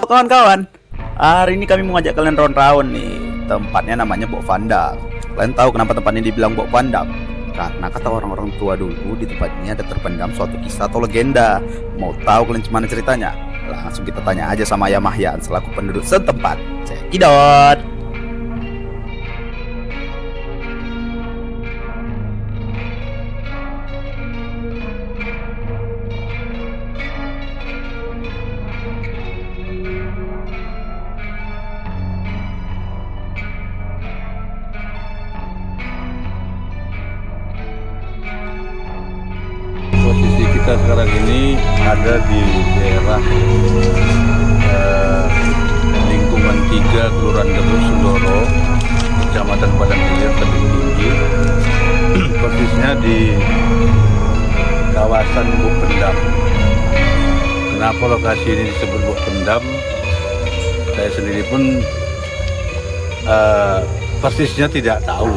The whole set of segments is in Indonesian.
kawan-kawan, hari ini kami mau ngajak kalian round-round nih. Tempatnya namanya Bok Vandang. Kalian tahu kenapa tempat ini dibilang Bok Vandang? Karena kata orang-orang tua dulu di tempat ini ada terpendam suatu kisah atau legenda. Mau tahu kalian gimana ceritanya? Langsung kita tanya aja sama Ayah Mahyan selaku penduduk setempat. Cekidot. Posisi kita sekarang ini ada di daerah lingkungan 3 Kelurahan Debus Sundoro, Kecamatan Padang Ilir, Tebing Tinggi. Persisnya di kawasan Buk Pendam. Kenapa lokasi ini disebut Buk Pendam? Saya sendiri pun persisnya tidak tahu.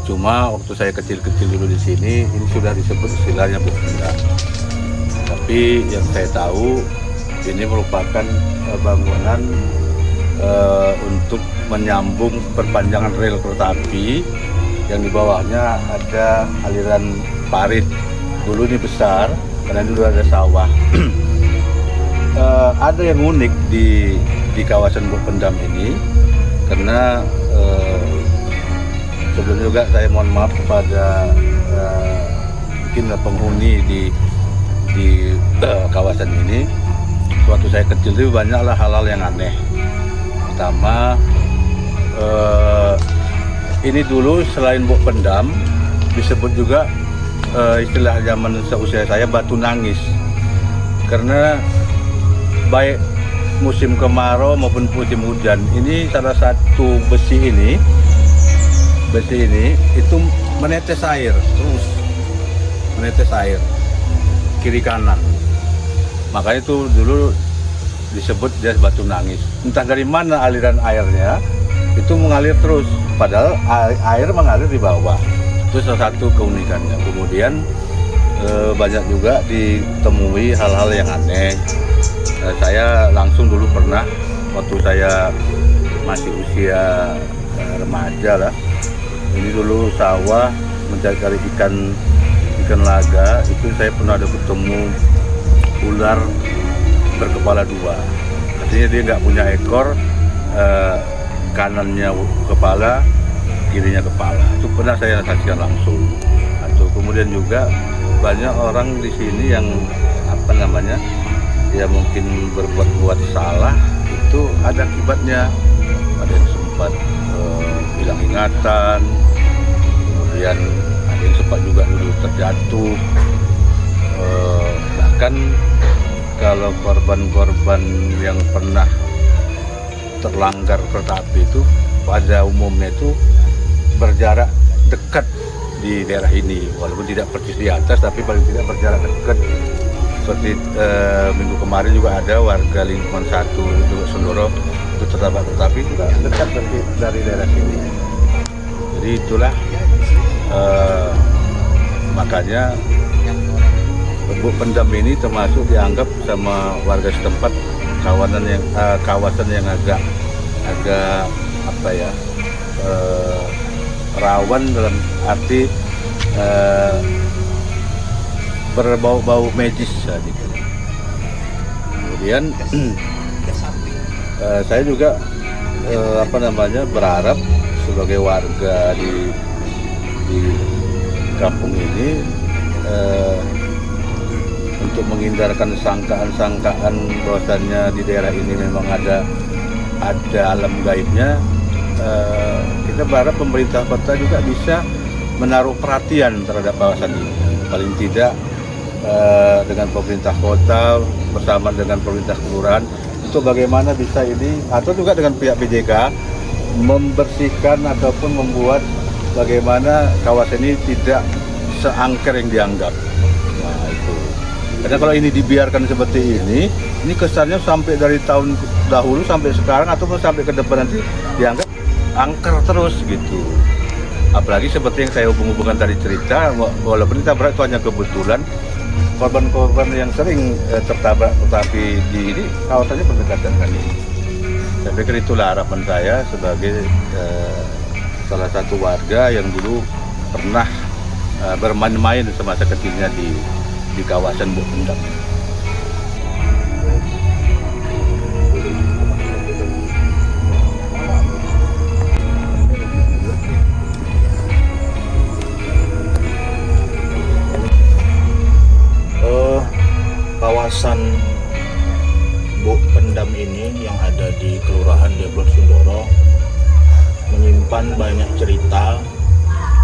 Cuma waktu saya kecil-kecil dulu di sini, ini sudah disebut istilahnya Buk Pendam. Tapi yang saya tahu ini merupakan bangunan untuk menyambung perpanjangan rel kereta api yang di bawahnya ada aliran parit. Dulu ini besar karena dulu ada sawah. Ada yang unik di kawasan Buk Pendam ini karena sebelumnya juga saya mohon maaf kepada mungkin penghuni di kawasan ini. Waktu saya kecil itu banyaklah hal-hal yang aneh. Pertama, ini dulu selain Buk Pendam disebut juga istilah zaman seusia saya batu nangis, karena baik musim kemarau maupun musim hujan ini salah satu besi ini itu menetes air, terus menetes air kiri kanan. Makanya itu dulu disebut dia batu nangis. Entah dari mana aliran airnya itu mengalir terus, padahal air mengalir di bawah. Itu salah satu keunikannya. Kemudian banyak juga ditemui hal-hal yang aneh. Saya langsung dulu pernah waktu saya masih usia remaja lah. Ini dulu sawah mencari ikan laga, itu saya pernah ada ketemu ular berkepala 2. Artinya dia nggak punya ekor, kanannya kepala, kirinya kepala. Itu pernah saya saksikan langsung. Atau kemudian juga banyak orang di sini yang ya mungkin berbuat salah, itu ada akibatnya. Ada yang sempat hilang ingatan, kemudian ada yang sempat juga dulu terjatuh. Bahkan kalau korban-korban yang pernah terlanggar kereta api itu pada umumnya itu berjarak dekat di daerah ini, walaupun tidak persis di atas tapi paling tidak berjarak dekat. Seperti minggu kemarin juga ada warga lingkungan 1 juga Sundoro itu tertabrak kereta api juga dekat dari daerah sini. Jadi itulah makanya Buk Pendam ini termasuk dianggap sama warga setempat kawasan yang agak rawan dalam arti berbau-bau magis. Kemudian saya juga berharap sebagai warga di kampung ini untuk menghindarkan sangkaan-sangkaan bahwasannya di daerah ini memang ada alam gaibnya. Kita berharap pemerintah kota juga bisa menaruh perhatian terhadap kawasan ini. Paling tidak dengan pemerintah kota bersama dengan pemerintah kelurahan untuk bagaimana bisa ini, atau juga dengan pihak PJK membersihkan ataupun membuat bagaimana kawasan ini tidak seangker yang dianggap. Nah itu. Karena kalau ini dibiarkan seperti ini kesannya sampai dari tahun dahulu sampai sekarang ataupun sampai ke depan nanti dianggap angker terus gitu. Apalagi seperti yang saya hubung-hubungkan tadi cerita, walaupun kita berarti itu hanya kebetulan, korban-korban yang sering tertabrak kereta api di ini kawasannya berdekatan kan ini. Saya pikir itulah harapan saya sebagai salah satu warga yang dulu pernah bermain-main semasa kecilnya di kawasan Buk Pendam. Kawasan Buk Pendam ini yang ada di Kelurahan Deblok Sundoro menyimpan banyak cerita,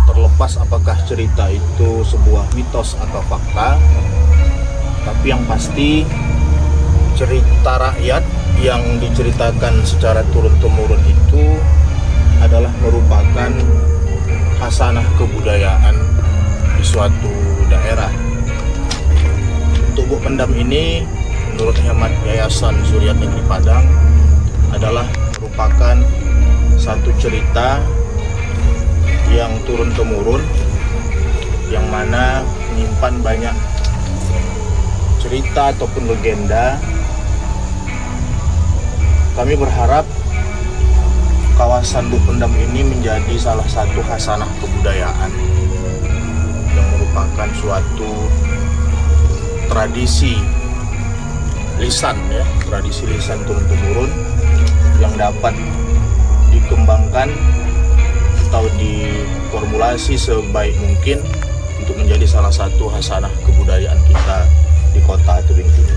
terlepas apakah cerita itu sebuah mitos atau fakta, tapi yang pasti cerita rakyat yang diceritakan secara turun-temurun itu adalah merupakan khasanah kebudayaan di suatu daerah. Untuk Buk Pendam ini, menurut hemat Yayasan Zuriat Negeri Padang, adalah merupakan satu cerita yang turun-temurun, yang mana menyimpan banyak cerita ataupun legenda. Kami berharap kawasan Buk Pendam ini menjadi salah satu khasanah kebudayaan yang merupakan suatu tradisi lisan, ya, tradisi lisan turun-temurun yang dapat dikembangkan atau diformulasi sebaik mungkin untuk menjadi salah satu khasanah kebudayaan kita di kota Tebing Tinggi.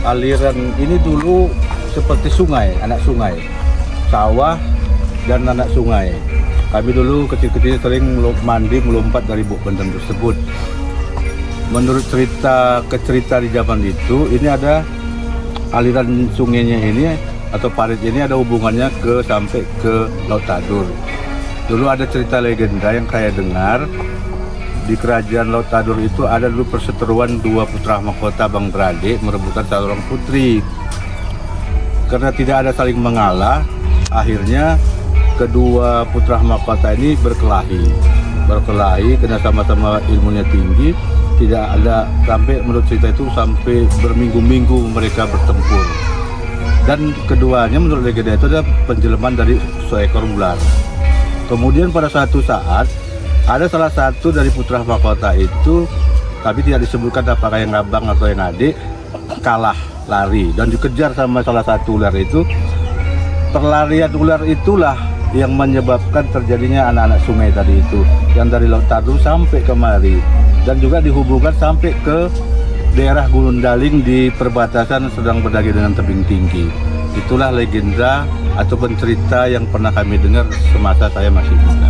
Aliran ini dulu seperti sungai, anak sungai, sawah dan anak sungai. Kami dulu kecil-kecil sering mandi melompat dari Buk Pendam tersebut. Menurut cerita di zaman itu, ini ada aliran sungainya ini atau parit ini ada hubungannya sampai ke Laut Tadur. Dulu ada cerita legenda yang saya dengar, di kerajaan Laut Tadur itu ada dulu perseteruan dua putra mahkota bang beradik merebutkan seorang putri. Karena tidak ada saling mengalah, akhirnya kedua putra mahkota ini berkelahi karena sama-sama ilmunya tinggi. Tidak ada, sampai menurut cerita itu sampai berminggu-minggu mereka bertempur. Dan keduanya menurut legenda itu adalah penjelaman dari seekor ular. Kemudian pada suatu saat ada salah satu dari putra mahkota itu, tapi tidak disebutkan apakah yang abang atau yang adik, kalah lari dan dikejar sama salah satu ular itu. Perlarian ular itulah yang menyebabkan terjadinya anak-anak sungai tadi itu, yang dari Laut Tadur sampai kemari, dan juga dihubungkan sampai ke daerah Gurundaling di perbatasan Sedang Berdagi dengan Tebing Tinggi. Itulah legenda atau cerita yang pernah kami dengar semasa saya masih muda.